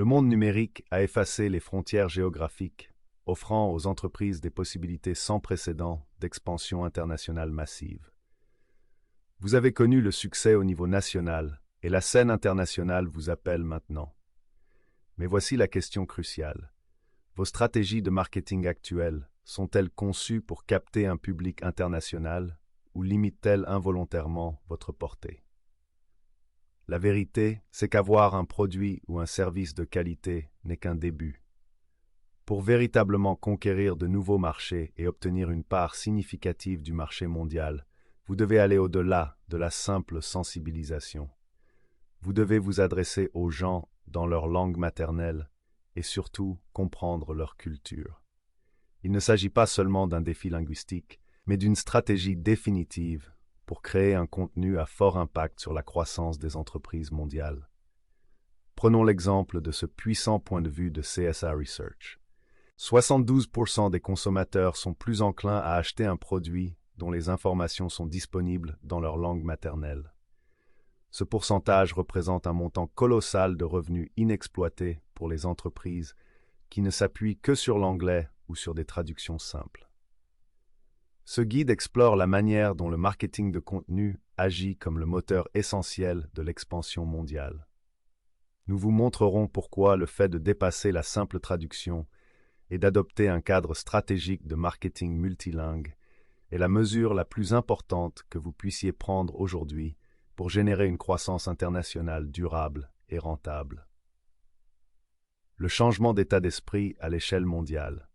Le monde numérique a effacé les frontières géographiques, offrant aux entreprises des possibilités sans précédent d'expansion internationale massive. Vous avez connu le succès au niveau national, et la scène internationale vous appelle maintenant. Mais voici la question cruciale. Vos stratégies de marketing actuelles sont-elles conçues pour capter un public international ou limitent-elles involontairement votre portée? La vérité, c'est qu'avoir un produit ou un service de qualité n'est qu'un début. Pour véritablement conquérir de nouveaux marchés et obtenir une part significative du marché mondial, vous devez aller au-delà de la simple sensibilisation. Vous devez vous adresser aux gens dans leur langue maternelle et surtout comprendre leur culture. Il ne s'agit pas seulement d'un défi linguistique, mais d'une stratégie définitive pour créer un contenu à fort impact sur la croissance des entreprises mondiales. Prenons l'exemple de ce puissant point de vue de CSA Research. 72% des consommateurs sont plus enclins à acheter un produit dont les informations sont disponibles dans leur langue maternelle. Ce pourcentage représente un montant colossal de revenus inexploités pour les entreprises qui ne s'appuient que sur l'anglais ou sur des traductions simples. Ce guide explore la manière dont le marketing de contenu agit comme le moteur essentiel de l'expansion mondiale. Nous vous montrerons pourquoi le fait de dépasser la simple traduction et d'adopter un cadre stratégique de marketing multilingue est la mesure la plus importante que vous puissiez prendre aujourd'hui pour générer une croissance internationale durable et rentable. Le changement d'état d'esprit à l'échelle mondiale.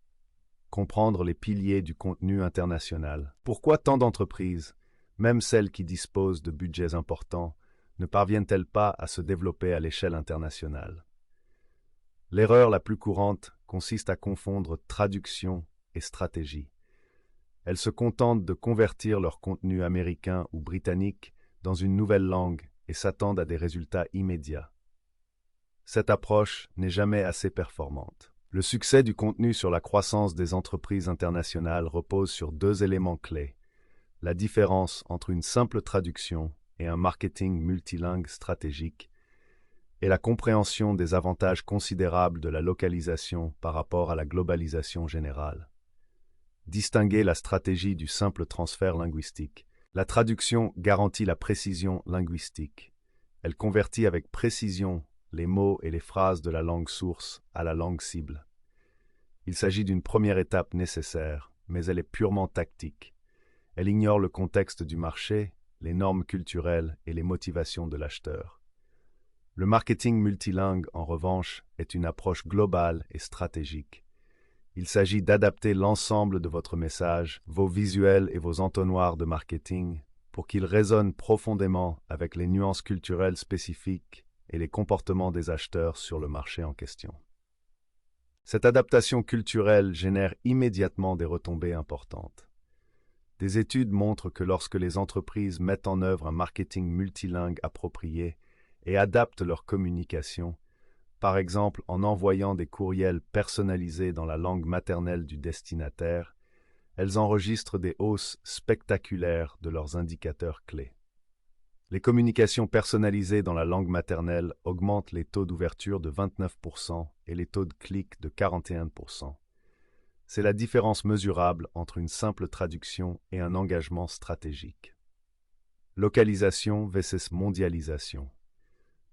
Comprendre les piliers du contenu international. Pourquoi tant d'entreprises, même celles qui disposent de budgets importants, ne parviennent-elles pas à se développer à l'échelle internationale? L'erreur la plus courante consiste à confondre traduction et stratégie. Elles se contentent de convertir leur contenu américain ou britannique dans une nouvelle langue et s'attendent à des résultats immédiats. Cette approche n'est jamais assez performante. Le succès du contenu sur la croissance des entreprises internationales repose sur deux éléments clés: la différence entre une simple traduction et un marketing multilingue stratégique, et la compréhension des avantages considérables de la localisation par rapport à la globalisation générale. Distinguer la stratégie du simple transfert linguistique. La traduction garantit la précision linguistique. Elle convertit avec précision les mots et les phrases de la langue source à la langue cible. Il s'agit d'une première étape nécessaire, mais elle est purement tactique. Elle ignore le contexte du marché, les normes culturelles et les motivations de l'acheteur. Le marketing multilingue, en revanche, est une approche globale et stratégique. Il s'agit d'adapter l'ensemble de votre message, vos visuels et vos entonnoirs de marketing, pour qu'ils résonnent profondément avec les nuances culturelles spécifiques et les comportements des acheteurs sur le marché en question. Cette adaptation culturelle génère immédiatement des retombées importantes. Des études montrent que lorsque les entreprises mettent en œuvre un marketing multilingue approprié et adaptent leur communication, par exemple en envoyant des courriels personnalisés dans la langue maternelle du destinataire, elles enregistrent des hausses spectaculaires de leurs indicateurs clés. Les communications personnalisées dans la langue maternelle augmentent les taux d'ouverture de 29% et les taux de clic de 41%. C'est la différence mesurable entre une simple traduction et un engagement stratégique. Localisation versus mondialisation.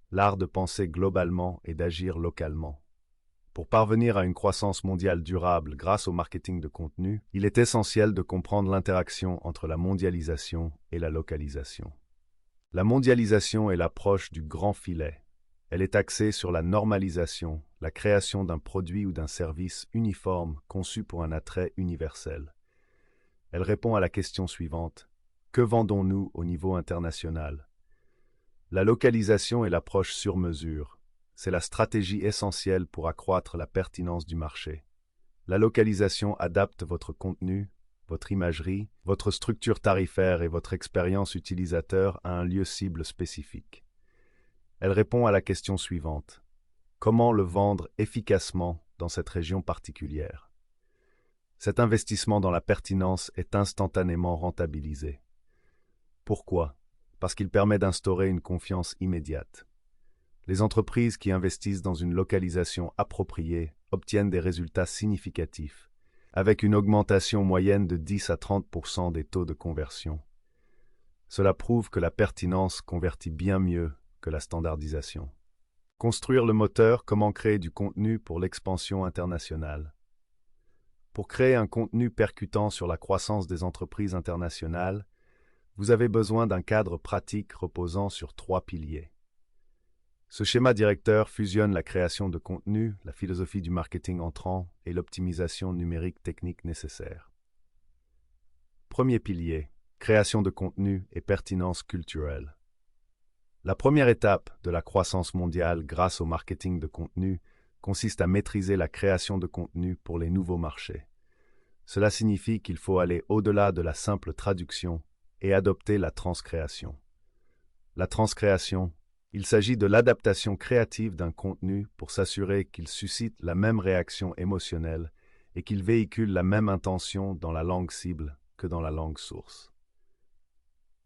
L'art de penser globalement et d'agir localement. Pour parvenir à une croissance mondiale durable grâce au marketing de contenu, il est essentiel de comprendre l'interaction entre la mondialisation et la localisation. La mondialisation est l'approche du grand filet. Elle est axée sur la normalisation, la création d'un produit ou d'un service uniforme conçu pour un attrait universel. Elle répond à la question suivante: que vendons-nous au niveau international? La localisation est l'approche sur mesure. C'est la stratégie essentielle pour accroître la pertinence du marché. La localisation adapte votre contenu, votre imagerie, votre structure tarifaire et votre expérience utilisateur à un lieu cible spécifique. Elle répond à la question suivante: comment le vendre efficacement dans cette région particulière? Cet investissement dans la pertinence est instantanément rentabilisé. Pourquoi? Parce qu'il permet d'instaurer une confiance immédiate. Les entreprises qui investissent dans une localisation appropriée obtiennent des résultats significatifs, avec une augmentation moyenne de 10 à 30% des taux de conversion. Cela prouve que la pertinence convertit bien mieux que la standardisation. Construire le moteur, comment créer du contenu pour l'expansion internationale. Pour créer un contenu percutant sur la croissance des entreprises internationales, vous avez besoin d'un cadre pratique reposant sur 3 piliers. Ce schéma directeur fusionne la création de contenu, la philosophie du marketing entrant et l'optimisation numérique technique nécessaire. Premier pilier, création de contenu et pertinence culturelle. La première étape de la croissance mondiale grâce au marketing de contenu consiste à maîtriser la création de contenu pour les nouveaux marchés. Cela signifie qu'il faut aller au-delà de la simple traduction et adopter la transcréation. La transcréation, il s'agit de l'adaptation créative d'un contenu pour s'assurer qu'il suscite la même réaction émotionnelle et qu'il véhicule la même intention dans la langue cible que dans la langue source.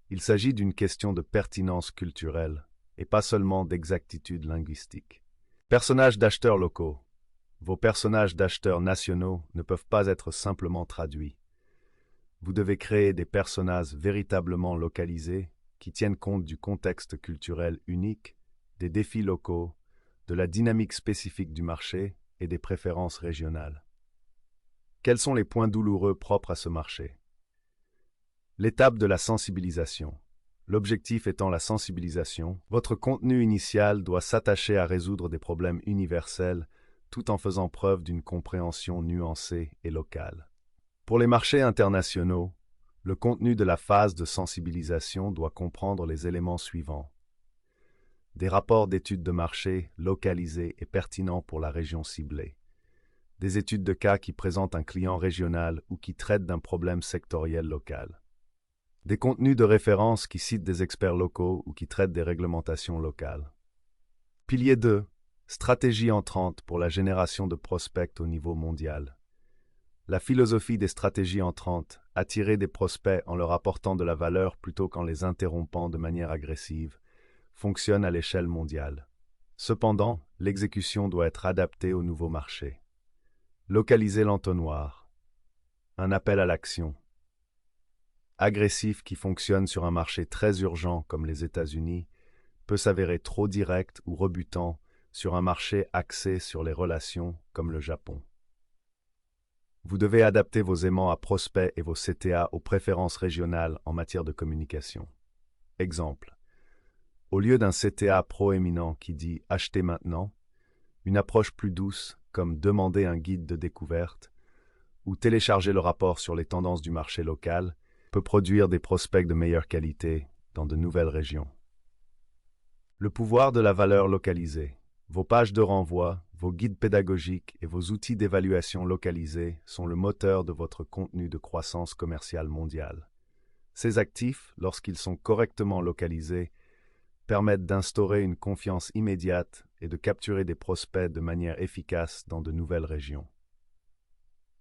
Il s'agit d'une question de pertinence culturelle et pas seulement d'exactitude linguistique. Personnages d'acheteurs locaux. Vos personnages d'acheteurs nationaux ne peuvent pas être simplement traduits. Vous devez créer des personnages véritablement localisés qui tiennent compte du contexte culturel unique, des défis locaux, de la dynamique spécifique du marché et des préférences régionales. Quels sont les points douloureux propres à ce marché? L'étape de la sensibilisation. L'objectif étant la sensibilisation, votre contenu initial doit s'attacher à résoudre des problèmes universels tout en faisant preuve d'une compréhension nuancée et locale. Pour les marchés internationaux, le contenu de la phase de sensibilisation doit comprendre les éléments suivants. Des rapports d'études de marché localisés et pertinents pour la région ciblée. Des études de cas qui présentent un client régional ou qui traitent d'un problème sectoriel local. Des contenus de référence qui citent des experts locaux ou qui traitent des réglementations locales. Pilier 2. Stratégie entrante pour la génération de prospects au niveau mondial. La philosophie des stratégies entrantes, attirer des prospects en leur apportant de la valeur plutôt qu'en les interrompant de manière agressive, fonctionne à l'échelle mondiale. Cependant, l'exécution doit être adaptée au nouveau marché. Localiser l'entonnoir. Un appel à l'action. Agressif qui fonctionne sur un marché très urgent comme les États-Unis peut s'avérer trop direct ou rebutant sur un marché axé sur les relations comme le Japon. Vous devez adapter vos aimants à prospects et vos CTA aux préférences régionales en matière de communication. Exemple. Au lieu d'un CTA proéminent qui dit « achetez maintenant », une approche plus douce comme « demander un guide de découverte » ou « télécharger le rapport sur les tendances du marché local » peut produire des prospects de meilleure qualité dans de nouvelles régions. Le pouvoir de la valeur localisée. Vos pages de renvoi, vos guides pédagogiques et vos outils d'évaluation localisés sont le moteur de votre contenu de croissance commerciale mondiale. Ces actifs, lorsqu'ils sont correctement localisés, permettent d'instaurer une confiance immédiate et de capturer des prospects de manière efficace dans de nouvelles régions.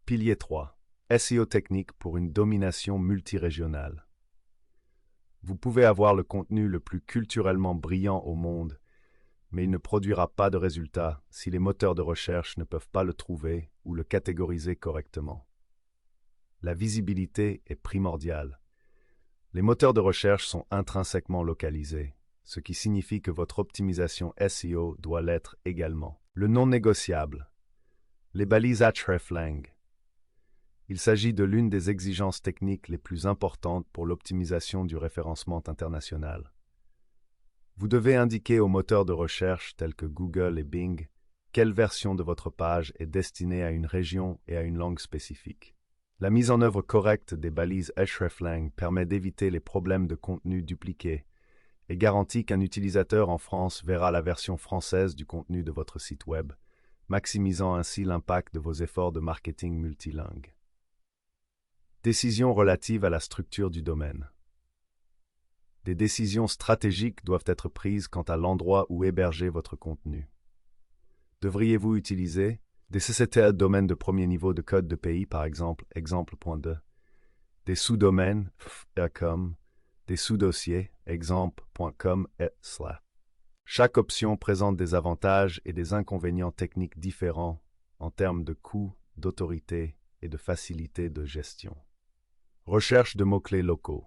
Pilier 3. SEO technique pour une domination multirégionale. Vous pouvez avoir le contenu le plus culturellement brillant au monde, mais il ne produira pas de résultats si les moteurs de recherche ne peuvent pas le trouver ou le catégoriser correctement. La visibilité est primordiale. Les moteurs de recherche sont intrinsèquement localisés, ce qui signifie que votre optimisation SEO doit l'être également. Le non négociable. Les balises hreflang. Il s'agit de l'une des exigences techniques les plus importantes pour l'optimisation du référencement international. Vous devez indiquer aux moteurs de recherche tels que Google et Bing quelle version de votre page est destinée à une région et à une langue spécifique. La mise en œuvre correcte des balises hreflang permet d'éviter les problèmes de contenu dupliqué et garantit qu'un utilisateur en France verra la version française du contenu de votre site web, maximisant ainsi l'impact de vos efforts de marketing multilingue. Décisions relatives à la structure du domaine. Des décisions stratégiques doivent être prises quant à l'endroit où héberger votre contenu. Devriez-vous utiliser des CCTA domaines de premier niveau de code de pays, par exemple, exemple.de, des sous-domaines, .com, des sous-dossiers, exemple.com et /. Chaque option présente des avantages et des inconvénients techniques différents en termes de coût, d'autorité et de facilité de gestion. Recherche de mots-clés locaux.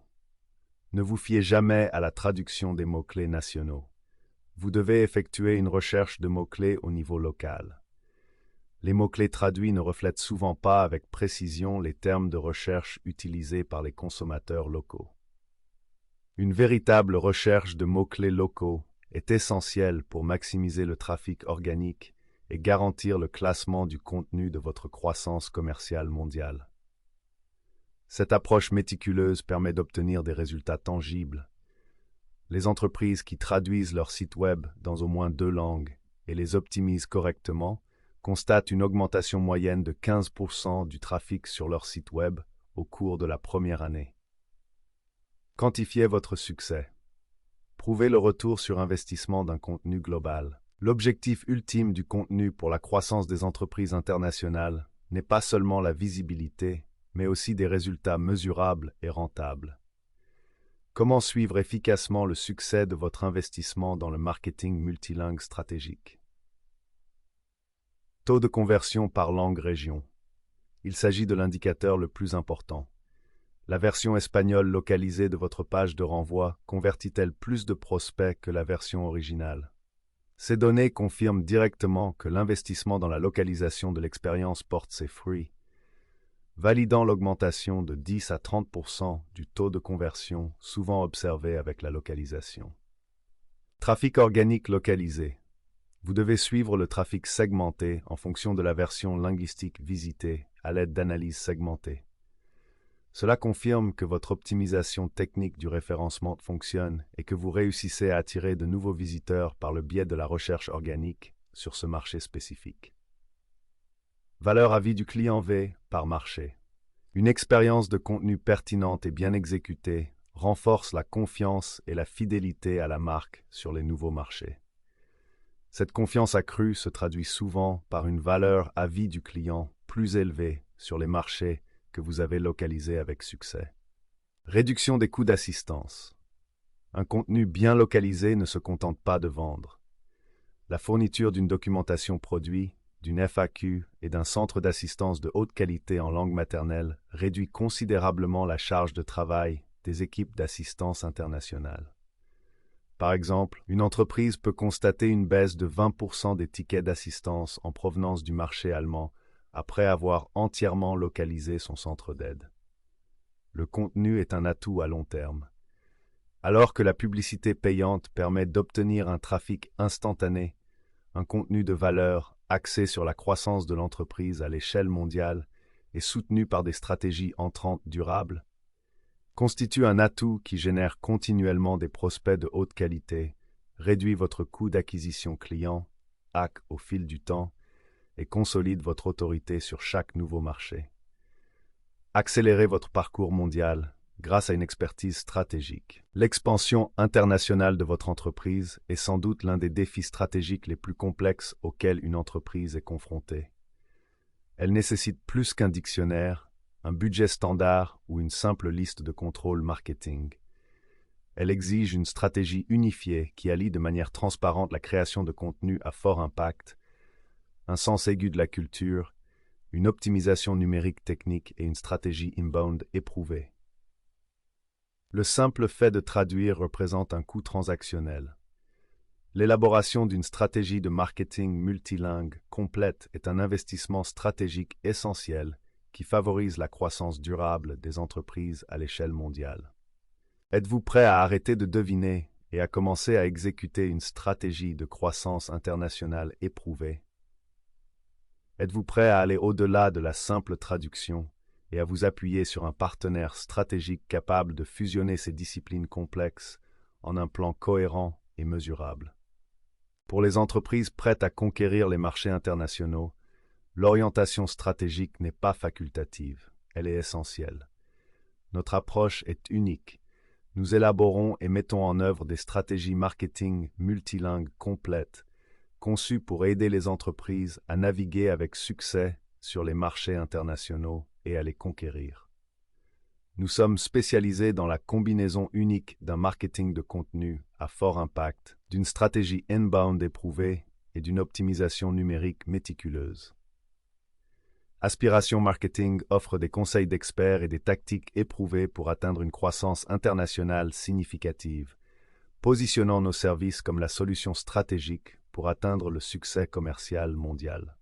Ne vous fiez jamais à la traduction des mots-clés nationaux. Vous devez effectuer une recherche de mots-clés au niveau local. Les mots-clés traduits ne reflètent souvent pas avec précision les termes de recherche utilisés par les consommateurs locaux. Une véritable recherche de mots-clés locaux est essentielle pour maximiser le trafic organique et garantir le classement du contenu de votre croissance commerciale mondiale. Cette approche méticuleuse permet d'obtenir des résultats tangibles. Les entreprises qui traduisent leur site web dans au moins 2 langues et les optimisent correctement constatent une augmentation moyenne de 15% du trafic sur leur site web au cours de la première année. Quantifiez votre succès. Prouvez le retour sur investissement d'un contenu global. L'objectif ultime du contenu pour la croissance des entreprises internationales n'est pas seulement la visibilité, mais aussi des résultats mesurables et rentables. Comment suivre efficacement le succès de votre investissement dans le marketing multilingue stratégique? Taux de conversion par langue-région. Il s'agit de l'indicateur le plus important. La version espagnole localisée de votre page de renvoi convertit-elle plus de prospects que la version originale? Ces données confirment directement que l'investissement dans la localisation de l'expérience porte ses fruits, validant l'augmentation de 10 à 30% du taux de conversion souvent observé avec la localisation. Trafic organique localisé. Vous devez suivre le trafic segmenté en fonction de la version linguistique visitée à l'aide d'analyses segmentées. Cela confirme que votre optimisation technique du référencement fonctionne et que vous réussissez à attirer de nouveaux visiteurs par le biais de la recherche organique sur ce marché spécifique. Valeur à vie du client V par marché. Une expérience de contenu pertinente et bien exécutée renforce la confiance et la fidélité à la marque sur les nouveaux marchés. Cette confiance accrue se traduit souvent par une valeur à vie du client plus élevée sur les marchés que vous avez localisés avec succès. Réduction des coûts d'assistance. Un contenu bien localisé ne se contente pas de vendre. La fourniture d'une documentation produit, d'une FAQ et d'un centre d'assistance de haute qualité en langue maternelle réduit considérablement la charge de travail des équipes d'assistance internationale. Par exemple, une entreprise peut constater une baisse de 20% des tickets d'assistance en provenance du marché allemand après avoir entièrement localisé son centre d'aide. Le contenu est un atout à long terme. Alors que la publicité payante permet d'obtenir un trafic instantané, un contenu de valeur axé sur la croissance de l'entreprise à l'échelle mondiale et soutenu par des stratégies entrantes durables, constitue un atout qui génère continuellement des prospects de haute qualité, réduit votre coût d'acquisition client, hack au fil du temps, et consolide votre autorité sur chaque nouveau marché. Accélérez votre parcours mondial grâce à une expertise stratégique. L'expansion internationale de votre entreprise est sans doute l'un des défis stratégiques les plus complexes auxquels une entreprise est confrontée. Elle nécessite plus qu'un dictionnaire, un budget standard ou une simple liste de contrôle marketing. Elle exige une stratégie unifiée qui allie de manière transparente la création de contenu à fort impact, un sens aigu de la culture, une optimisation numérique technique et une stratégie inbound éprouvée. Le simple fait de traduire représente un coût transactionnel. L'élaboration d'une stratégie de marketing multilingue complète est un investissement stratégique essentiel qui favorise la croissance durable des entreprises à l'échelle mondiale. Êtes-vous prêt à arrêter de deviner et à commencer à exécuter une stratégie de croissance internationale éprouvée? Êtes-vous prêt à aller au-delà de la simple traduction et à vous appuyer sur un partenaire stratégique capable de fusionner ces disciplines complexes en un plan cohérent et mesurable? Pour les entreprises prêtes à conquérir les marchés internationaux, l'orientation stratégique n'est pas facultative, elle est essentielle. Notre approche est unique. Nous élaborons et mettons en œuvre des stratégies marketing multilingues complètes, conçues pour aider les entreprises à naviguer avec succès sur les marchés internationaux et à les conquérir. Nous sommes spécialisés dans la combinaison unique d'un marketing de contenu à fort impact d'une stratégie inbound éprouvée et d'une optimisation numérique méticuleuse. Aspiration Marketing offre des conseils d'experts et des tactiques éprouvées pour atteindre une croissance internationale significative, positionnant nos services comme la solution stratégique pour atteindre le succès commercial mondial.